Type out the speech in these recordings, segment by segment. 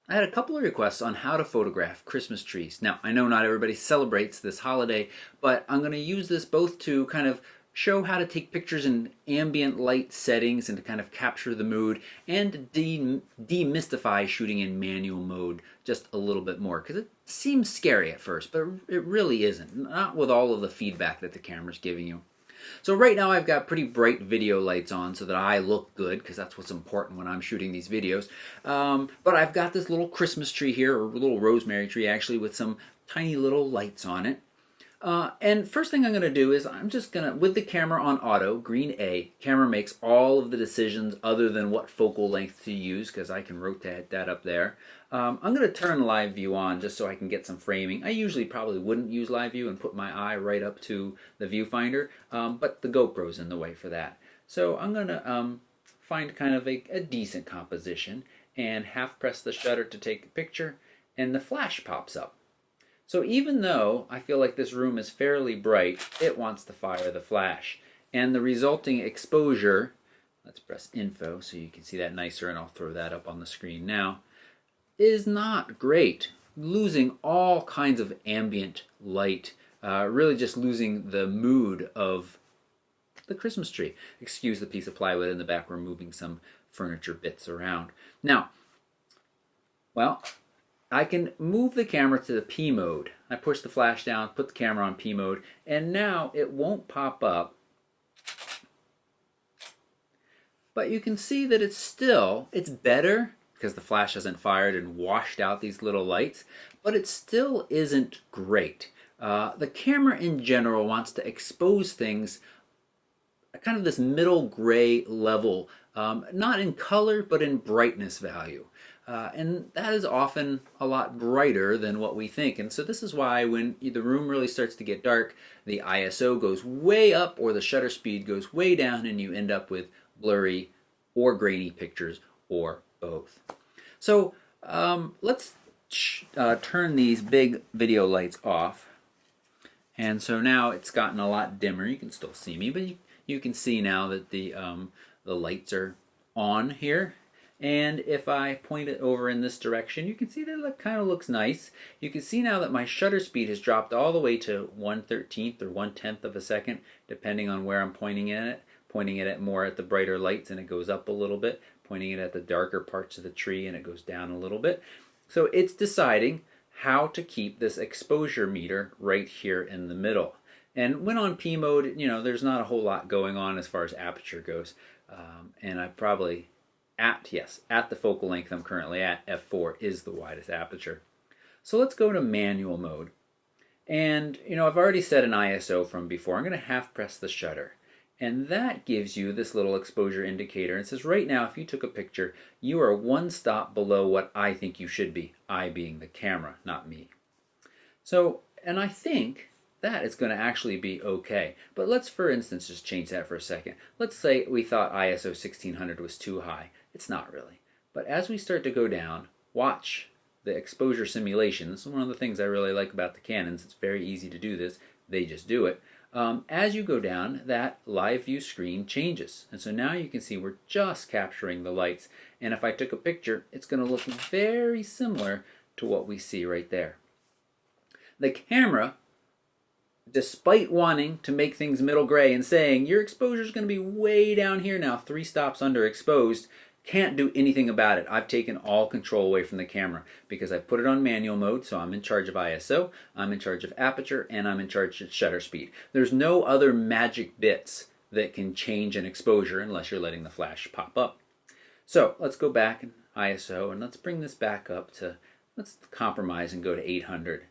I had a couple of requests on how to photograph Christmas trees. Now, I know not everybody celebrates this holiday, but I'm going to use this both to kind of show how to take pictures in ambient light settings and to kind of capture the mood and to demystify shooting in manual mode just a little bit more because it seems scary at first, but it really isn't. Not with all of the feedback that the camera's giving you. So right now I've got pretty bright video lights on so that I look good because that's what's important when I'm shooting these videos. But I've got this little Christmas tree here, or a little rosemary tree actually, with some tiny little lights on it. And first thing I'm going to do is I'm just going to, with the camera on auto, green A, camera makes all of the decisions other than what focal length to use because I can rotate that up there. I'm going to turn live view on just so I can get some framing. I usually probably wouldn't use live view and put my eye right up to the viewfinder, but the GoPro's in the way for that. So I'm going to find kind of a decent composition and half press the shutter to take a picture, and the flash pops up. So even though I feel like this room is fairly bright, it wants to fire the flash. And the resulting exposure, let's press info so you can see that nicer, and I'll throw that up on the screen now, is not great. Losing all kinds of ambient light, really just losing the mood of the Christmas tree. Excuse the piece of plywood in the back, we're moving some furniture bits around. Now, well, I can move the camera to the P mode. I push the flash down, put the camera on P mode, and now it won't pop up. But you can see that it's better because the flash hasn't fired and washed out these little lights, but it still isn't great. The camera in general wants to expose things kind of this middle gray level, not in color, but in brightness value. And that is often a lot brighter than what we think. And so this is why when the room really starts to get dark, the ISO goes way up or the shutter speed goes way down and you end up with blurry or grainy pictures or both. So let's turn these big video lights off. And so now it's gotten a lot dimmer. You can still see me, but you can see now that the lights are on here. And if I point it over in this direction, you can see that it kind of looks nice. You can see now that my shutter speed has dropped all the way to 1/13 or 1/10 of a second, depending on where I'm pointing at it. Pointing it at more at the brighter lights and it goes up a little bit. Pointing it at the darker parts of the tree and it goes down a little bit. So it's deciding how to keep this exposure meter right here in the middle. And when on P mode, there's not a whole lot going on as far as aperture goes. And I probably at the focal length I'm currently at, f4 is the widest aperture. So let's go to manual mode. And I've already set an ISO from before. I'm going to half press the shutter. And that gives you this little exposure indicator. It says right now if you took a picture, you are one stop below what I think you should be. I being the camera, not me. So, and I think that is going to actually be okay. But let's, for instance, just change that for a second. Let's say we thought ISO 1600 was too high. It's not really. But as we start to go down, watch the exposure simulation. This is one of the things I really like about the Canons. It's very easy to do this. They just do it. As you go down, that live view screen changes. And so now you can see we're just capturing the lights. And if I took a picture, it's going to look very similar to what we see right there. The camera, despite wanting to make things middle gray and saying your exposure is going to be way down here now, 3 stops underexposed, can't do anything about it. I've taken all control away from the camera because I put it on manual mode, so I'm in charge of ISO, I'm in charge of aperture, and I'm in charge of shutter speed. There's no other magic bits that can change an exposure unless you're letting the flash pop up. So let's go back in ISO and let's bring this back up to, let's compromise and go to 800.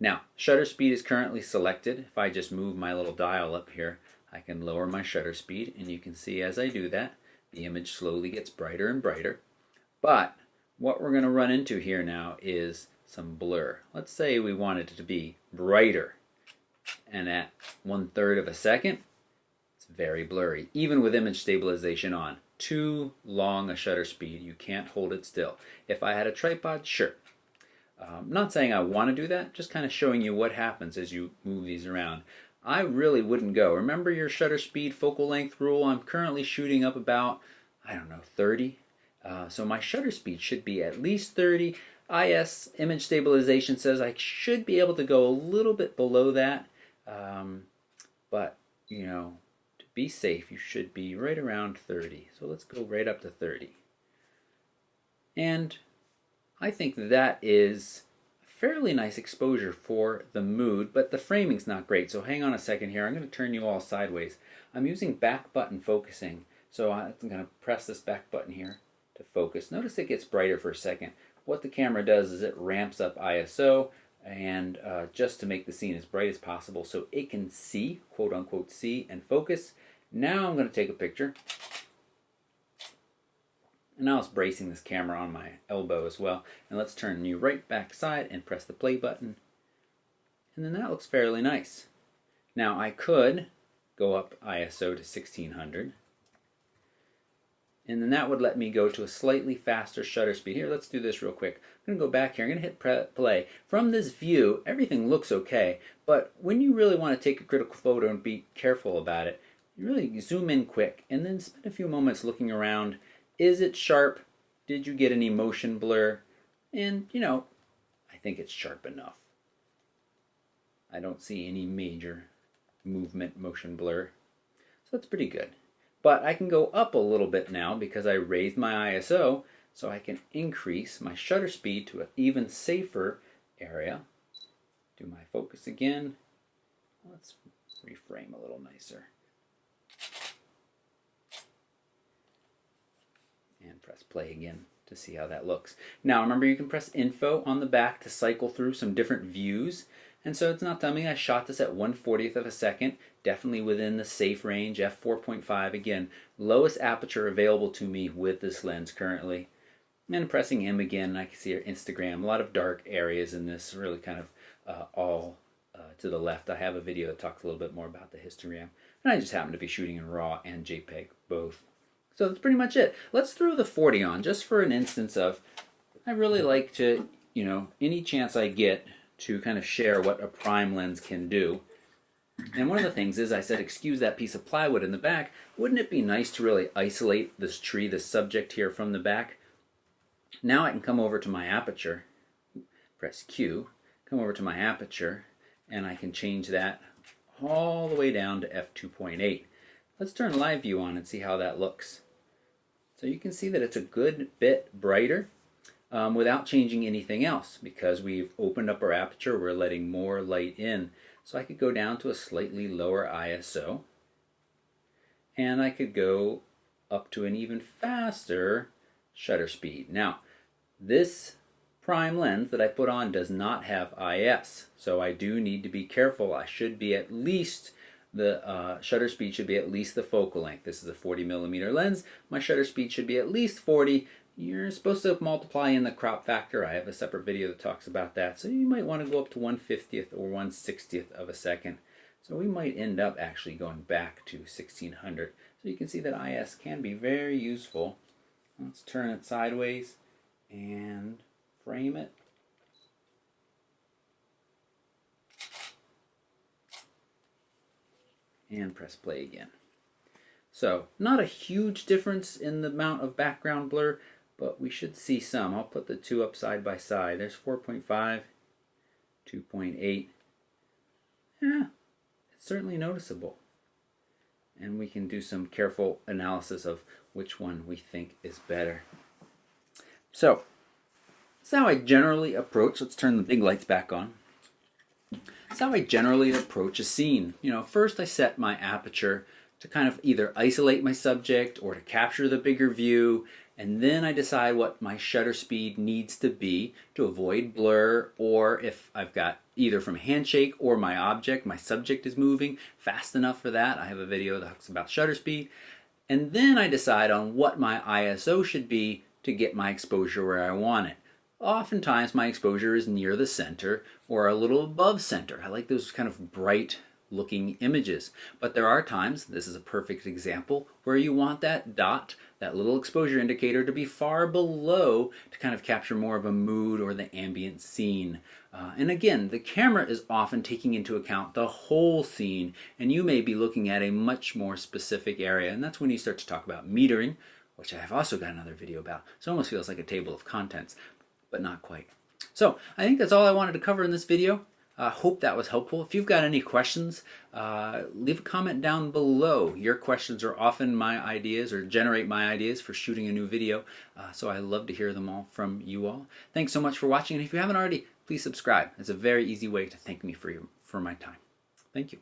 Now, shutter speed is currently selected. If I just move my little dial up here, I can lower my shutter speed, and you can see as I do that, the image slowly gets brighter and brighter. But what we're going to run into here now is some blur. Let's say we wanted it to be brighter. And at 1/3 of a second, it's very blurry, even with image stabilization on. Too long a shutter speed. You can't hold it still. If I had a tripod, sure. Not saying I want to do that, just kind of showing you what happens as you move these around. I really wouldn't go. Remember your shutter speed focal length rule? I'm currently shooting up about, 30. So my shutter speed should be at least 30. IS image stabilization says I should be able to go a little bit below that, but you know, to be safe, you should be right around 30. So let's go right up to 30. And I think that is a fairly nice exposure for the mood, but the framing's not great. So hang on a second here. I'm going to turn you all sideways. I'm using back button focusing. So I'm going to press this back button here to focus. Notice it gets brighter for a second. What the camera does is it ramps up ISO and just to make the scene as bright as possible so it can see, quote unquote, see and focus. Now I'm going to take a picture. And now it's bracing this camera on my elbow as well. And let's turn you right back side and press the play button. And then that looks fairly nice. Now I could go up ISO to 1600. And then that would let me go to a slightly faster shutter speed. Here, let's do this real quick. I'm going to go back here. I'm going to hit play. From this view, everything looks okay. But when you really want to take a critical photo and be careful about it, you really zoom in quick and then spend a few moments looking around. Is it sharp? Did you get any motion blur? And, you know, I think it's sharp enough. I don't see any major movement motion blur. So that's pretty good. But I can go up a little bit now because I raised my ISO, so I can increase my shutter speed to an even safer area. Do my focus again. Let's reframe a little nicer. And press play again to see how that looks. Now remember, you can press info on the back to cycle through some different views. And so it's not telling me I shot this at 1/40th of a second, definitely within the safe range, f4.5, again, lowest aperture available to me with this lens currently. And pressing M again, I can see our Instagram, a lot of dark areas in this, really kind of all to the left. I have a video that talks a little bit more about the histogram, and I just happen to be shooting in RAW and JPEG both. So that's pretty much it. Let's throw the 40 on, just for an instance of, I really like to, you know, any chance I get to kind of share what a prime lens can do. And one of the things is, I said, excuse that piece of plywood in the back. Wouldn't it be nice to really isolate this tree, this subject here, from the back? Now I can come over to my aperture, press Q, come over to my aperture, and I can change that all the way down to f2.8. Let's turn live view on and see how that looks. So you can see that it's a good bit brighter without changing anything else, because we've opened up our aperture, we're letting more light in. So I could go down to a slightly lower ISO, and I could go up to an even faster shutter speed. Now, this prime lens that I put on does not have IS, so I do need to be careful. I should be at least, the shutter speed should be at least the focal length. This is a 40mm lens. My shutter speed should be at least 40. You're supposed to multiply in the crop factor. I have a separate video that talks about that. So you might want to go up to 1/50th or 1/60th of a second. So we might end up actually going back to 1600. So you can see that IS can be very useful. Let's turn it sideways and frame it. And press play again. So not a huge difference in the amount of background blur, but we should see some. I'll put the two up side by side. There's 4.5, 2.8. Yeah, it's certainly noticeable. And we can do some careful analysis of which one we think is better. So, that's how I generally approach. Let's turn the big lights back on. That's how I generally approach a scene. You know, first I set my aperture to kind of either isolate my subject or to capture the bigger view, and then I decide what my shutter speed needs to be to avoid blur, or if I've got either from handshake or my object, my subject is moving fast enough for that. I have a video that talks about shutter speed. And then I decide on what my ISO should be to get my exposure where I want it. Oftentimes my exposure is near the center or a little above center. I like those kind of bright looking images. But there are times, this is a perfect example, where you want that dot, that little exposure indicator, to be far below to kind of capture more of a mood or the ambient scene. And again, the camera is often taking into account the whole scene, and you may be looking at a much more specific area, and that's when you start to talk about metering, which I've also got another video about. So it almost feels like a table of contents, but not quite. So I think that's all I wanted to cover in this video. Hope that was helpful. If you've got any questions, leave a comment down below. Your questions are often my ideas or generate my ideas for shooting a new video, so I love to hear them all from you all. Thanks so much for watching, and if you haven't already, please subscribe. It's a very easy way to thank me for my time. Thank you.